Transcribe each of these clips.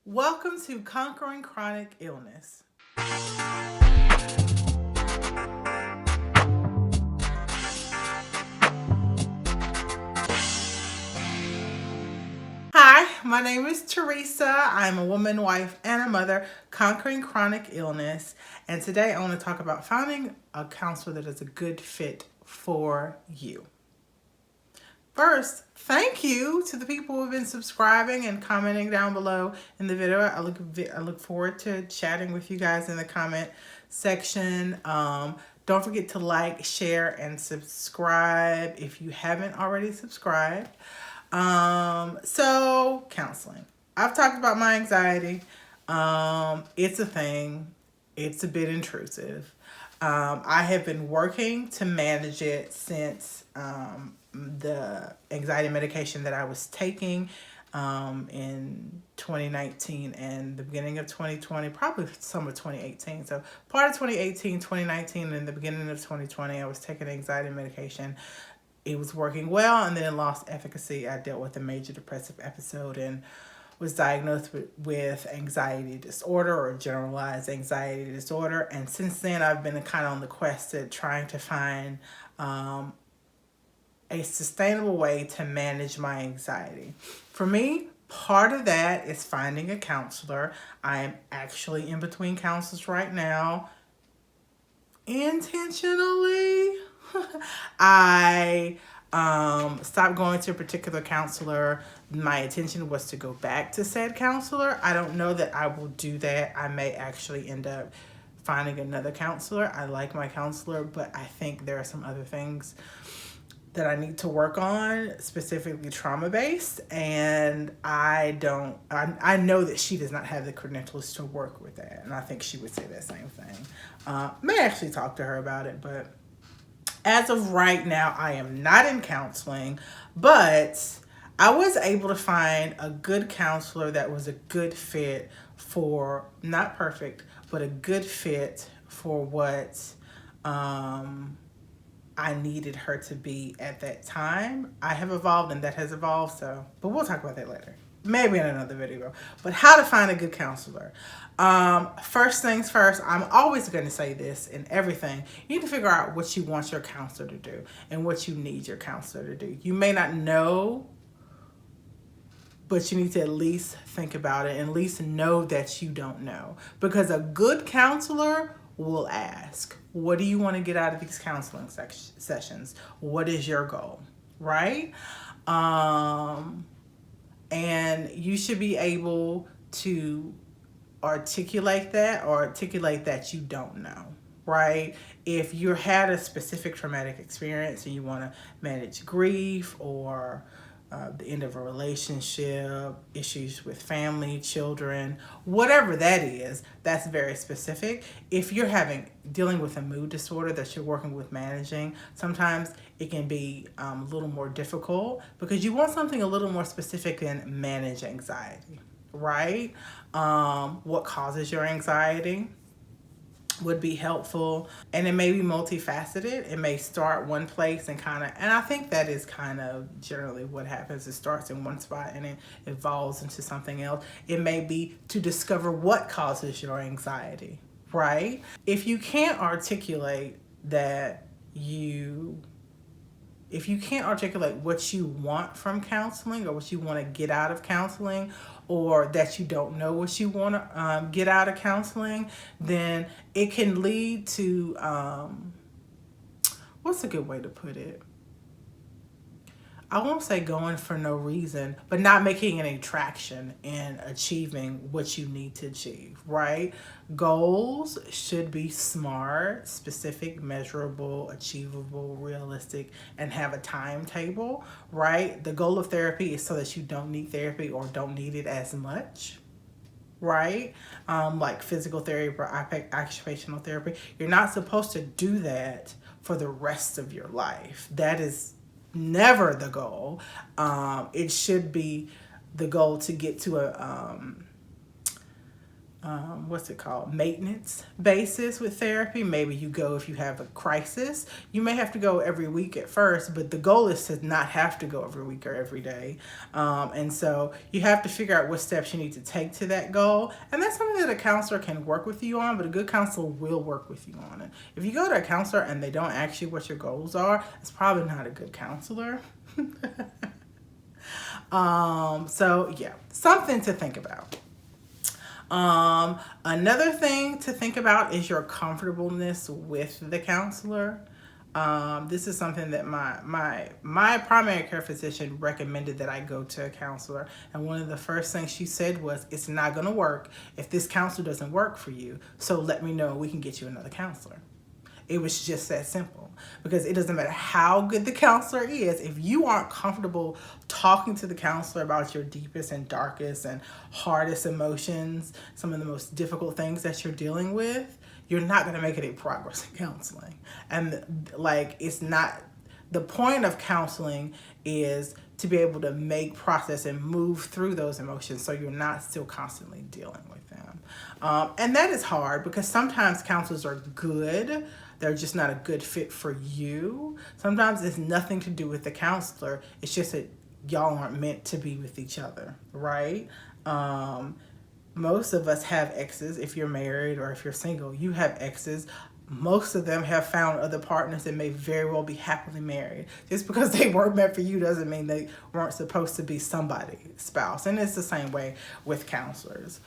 Welcome to Conquering Chronic Illness. Hi, my name is Teresa. I'm a woman, wife, and a mother conquering chronic illness. And today I want to talk about finding a counselor that is a good fit for you. First, thank you to the people who have been subscribing and commenting down below in the video. I look forward to chatting with you guys in the comment section. Don't forget to like, share, and subscribe if you haven't already subscribed. So counseling. I've talked about my anxiety. It's a thing. It's a bit intrusive. I have been working to manage it since the anxiety medication that I was taking in 2019 and the beginning of 2020, probably some of 2018. So part of 2018, 2019, and the beginning of 2020, I was taking anxiety medication. It was working well, and then it lost efficacy. I dealt with a major depressive episode and was diagnosed with anxiety disorder or generalized anxiety disorder. And since then, I've been kind of on the quest to trying to find a sustainable way to manage my anxiety. For me, part of that is finding a counselor. I am actually in between counselors right now, intentionally. I stopped going to a particular counselor. My intention was to go back to said counselor. I don't know that I will do that. I may actually end up finding another counselor. I like my counselor, but I think there are some other things that I need to work on, specifically trauma-based, and I know that she does not have the credentials to work with that, and I think she would say that same thing. May actually talk to her about it, but as of right now, I am not in counseling, but I was able to find a good counselor that was a good fit for, not perfect, but a good fit for what I needed her to be at that time. I have evolved and that has evolved, but we'll talk about that later. Maybe in another video. But how to find a good counselor. First things first, I'm always going to say this in everything. You need to figure out what you want your counselor to do and what you need your counselor to do. You may not know, but you need to at least think about it and at least know that you don't know. Because a good counselor will ask, what do you want to get out of these counseling sessions? What is your goal, right? And you should be able to articulate that or articulate that you don't know, right? If you had a specific traumatic experience and you want to manage grief or the end of a relationship, issues with family, children, whatever that is, that's very specific. If you're dealing with a mood disorder that you're working with managing, sometimes it can be a little more difficult because you want something a little more specific than manage anxiety, right? What causes your anxiety would be helpful, and it may be multifaceted. It may start one place and I think that is kind of generally what happens. It starts in one spot and it evolves into something else. It may be to discover what causes your anxiety, right? If you can't articulate what you want from counseling or what you want to get out of counseling, or that you don't know what you want to get out of counseling, then it can lead to, what's a good way to put it? I won't say going for no reason, but not making any traction in achieving what you need to achieve, right? Goals should be smart, specific, measurable, achievable, realistic, and have a timetable, right? The goal of therapy is so that you don't need therapy or don't need it as much, right? Like physical therapy or occupational therapy. You're not supposed to do that for the rest of your life. That is never the goal. It should be the goal to get to what's it called, maintenance basis with therapy. Maybe you go if you have a crisis. You may have to go every week at first, but the goal is to not have to go every week or every day. And so you have to figure out what steps you need to take to that goal. And that's something that a counselor can work with you on, but a good counselor will work with you on it. If you go to a counselor and they don't ask you what your goals are, it's probably not a good counselor. So yeah, something to think about. Another thing to think about is your comfortableness with the counselor. This is something that my primary care physician recommended that I go to a counselor. And one of the first things she said was, it's not going to work if this counselor doesn't work for you. So let me know, we can get you another counselor. It was just that simple, because it doesn't matter how good the counselor is. If you aren't comfortable talking to the counselor about your deepest and darkest and hardest emotions, some of the most difficult things that you're dealing with, you're not going to make any progress in counseling. And like, it's not, the point of counseling is to be able to make, process, and move through those emotions so you're not still constantly dealing with them. And that is hard, because sometimes counselors are good, they're just not a good fit for you. Sometimes it's nothing to do with the counselor, it's just that y'all aren't meant to be with each other, right? Most of us have exes. If you're married or if you're single, you have exes. Most of them have found other partners that may very well be happily married. Just because they weren't meant for you doesn't mean they weren't supposed to be somebody's spouse. And it's the same way with counselors.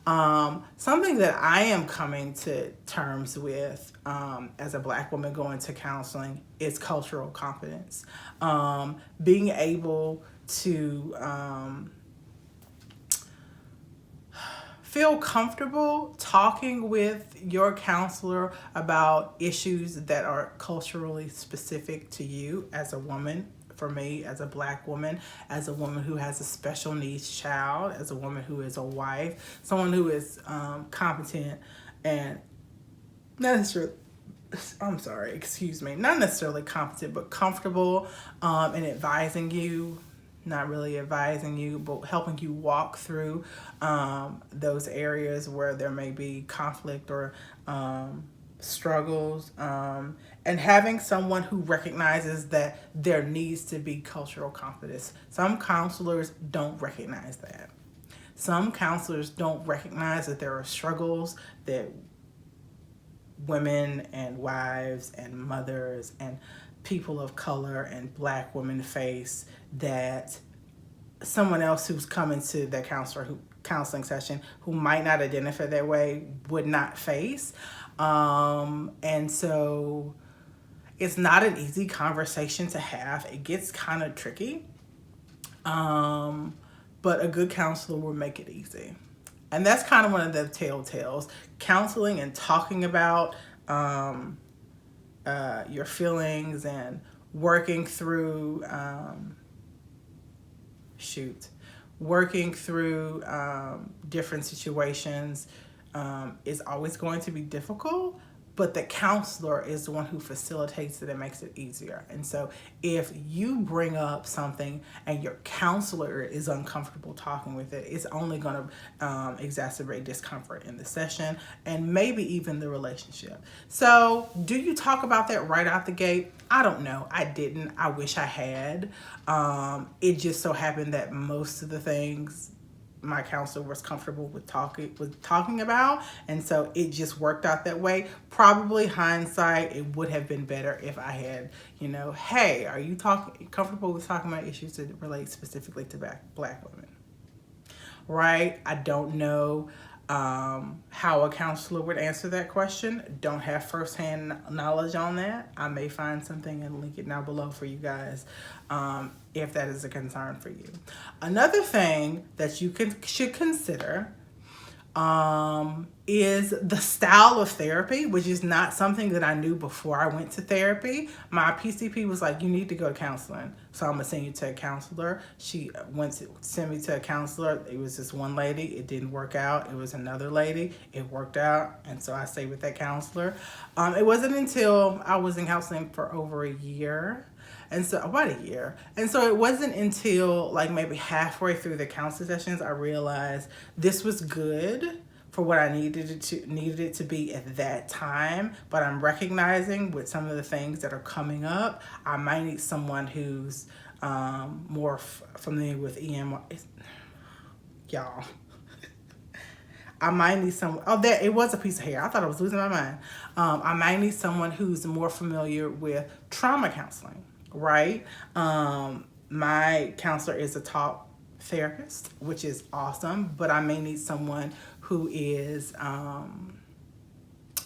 Something that I am coming to terms with as a Black woman going to counseling is cultural competence. Being able to feel comfortable talking with your counselor about issues that are culturally specific to you as a woman. For me, as a Black woman, as a woman who has a special needs child, as a woman who is a wife, someone who is competent and not necessarily, not necessarily competent, but comfortable in advising you, not really advising you, but helping you walk through those areas where there may be conflict or struggles, and having someone who recognizes that there needs to be cultural competence. Some counselors don't recognize that. Some counselors don't recognize that there are struggles that women and wives and mothers and people of color and Black women face that someone else who's coming to their counseling session who might not identify that way would not face. And so it's not an easy conversation to have. It gets kind of tricky. But a good counselor will make it easy. And that's kind of one of the telltales. Counseling and talking about your feelings and working through different situations is always going to be difficult, but the counselor is the one who facilitates it and makes it easier. And so if you bring up something and your counselor is uncomfortable talking with it, it's only going to exacerbate discomfort in the session and maybe even the relationship. So do you talk about that right out the gate? I don't know. I didn't. I wish I had. It just so happened that most of the things my counselor was comfortable with talking about, and so it just worked out that way. Probably hindsight, it would have been better if I had, hey, are you comfortable with talking about issues that relate specifically to Black women? Right? I don't know how a counselor would answer that question. Don't have firsthand knowledge on that. I may find something and link it down below for you guys if that is a concern for you. Another thing that you should consider is the style of therapy, which is not something that I knew before I went to therapy. My PCP was like, you need to go to counseling. So I'm going to send you to a counselor. She went to send me to a counselor. It was this one lady. It didn't work out. It was another lady. It worked out. And so I stayed with that counselor. It wasn't until I was in counseling for over a year. And so about a year. And so it wasn't until like maybe halfway through the counseling sessions I realized this was good for what I needed it to be at that time. But I'm recognizing with some of the things that are coming up, I might need someone who's more familiar with EM. Y'all, I might need someone. Oh, there it was a piece of hair. I thought I was losing my mind. I might need someone who's more familiar with trauma counseling, right? My counselor is a talk therapist, which is awesome, but I may need someone who is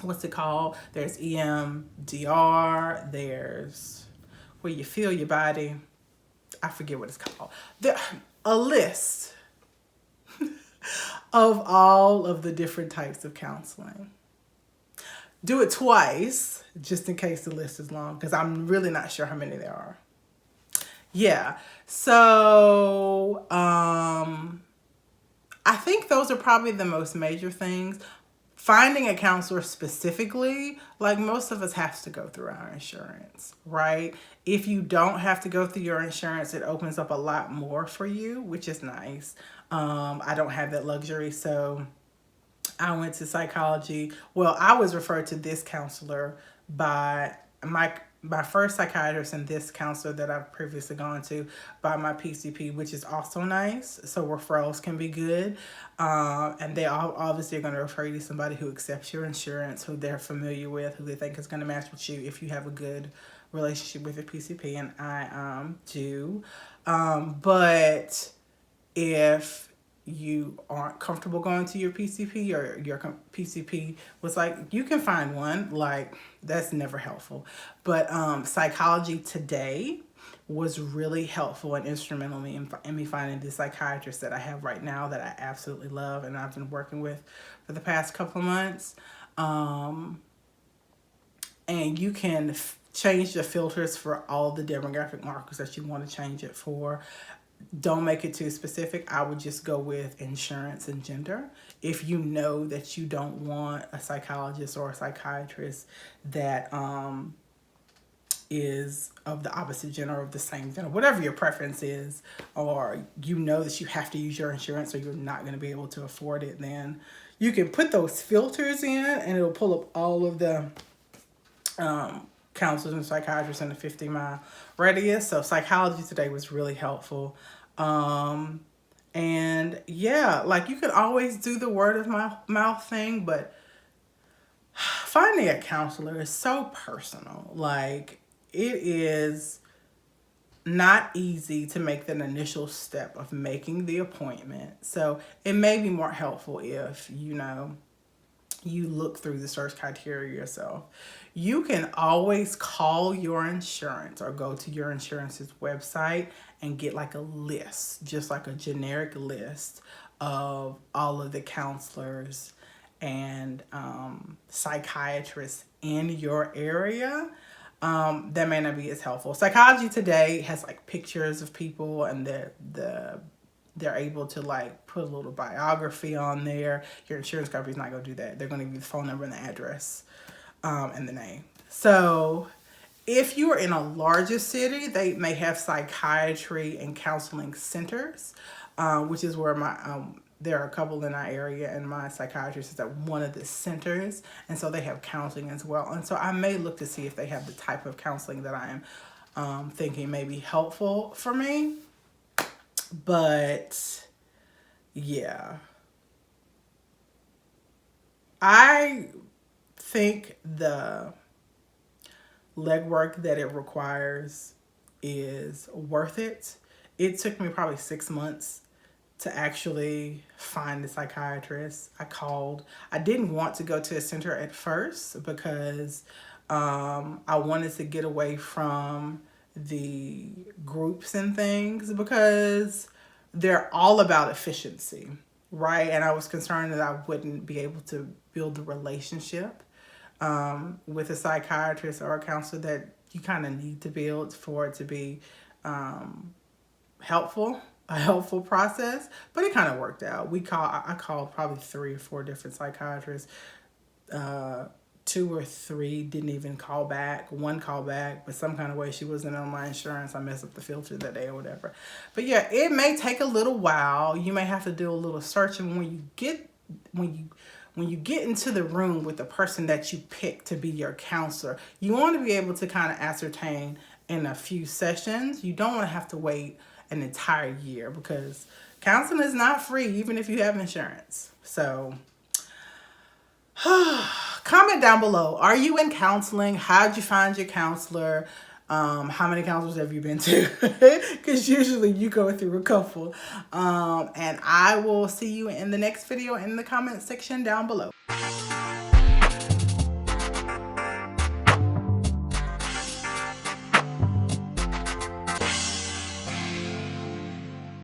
what's it called? There's EMDR. There's where you feel your body. I forget what it's called. A list of all of the different types of counseling. Do it twice, just in case the list is long, because I'm really not sure how many there are. Yeah, so I think those are probably the most major things. Finding a counselor specifically, like most of us have to go through our insurance, right? If you don't have to go through your insurance, it opens up a lot more for you, which is nice. I don't have that luxury, so I went to psychology. Well, I was referred to this counselor by my first psychiatrist and this counselor that I've previously gone to by my PCP, which is also nice. So referrals can be good. And they all obviously are going to refer you to somebody who accepts your insurance, who they're familiar with, who they think is going to match with you if you have a good relationship with your PCP, and I do. But if you aren't comfortable going to your PCP, or your PCP was like, you can find one, like, that's never helpful. But Psychology Today was really helpful and instrumental in me finding the psychiatrist that I have right now that I absolutely love and I've been working with for the past couple of months. And you can change the filters for all the demographic markers that you want to change it for. Don't make it too specific. I would just go with insurance and gender. If you know that you don't want a psychologist or a psychiatrist that is of the opposite gender or of the same gender, whatever your preference is, or you know that you have to use your insurance or you're not going to be able to afford it, then you can put those filters in and it'll pull up all of the counselors and psychiatrists in a 50-mile radius. So Psychology Today was really helpful. And yeah, like, you could always do the word of mouth thing, but finding a counselor is so personal. Like, it is not easy to make that initial step of making the appointment. So it may be more helpful if, you look through the search criteria yourself. You can always call your insurance or go to your insurance's website and get like a list, just like a generic list of all of the counselors and psychiatrists in your area. That may not be as helpful. Psychology Today has like pictures of people, and they're able to like put a little biography on there. Your insurance company's not going to do that. They're going to give you the phone number and the address and the name. So if you are in a larger city, they may have psychiatry and counseling centers, which is where there are a couple in our area, and my psychiatrist is at one of the centers, and so they have counseling as well. And so I may look to see if they have the type of counseling that I am thinking may be helpful for me. But yeah, I think the legwork that it requires is worth it. It took me probably 6 months to actually find a psychiatrist. I didn't want to go to a center at first because I wanted to get away from the groups and things, because they're all about efficiency, right? And I was concerned that I wouldn't be able to build a relationship with a psychiatrist or a counselor that you kind of need to build for it to be a helpful process. But it kind of worked out. I called probably 3 or 4 different psychiatrists. 2 or 3 didn't even call back. 1 called back, but some kind of way she wasn't on my insurance. I messed up the filter that day or whatever. But yeah, it may take a little while. You may have to do a little searching when you when you get into the room with the person that you pick to be your counselor, you want to be able to kind of ascertain in a few sessions. You don't want to have to wait an entire year, because counseling is not free, even if you have insurance. So comment down below. Are you in counseling? How'd you find your counselor? How many counselors have you been to? Because usually you go through a couple. And I will see you in the next video in the comment section down below.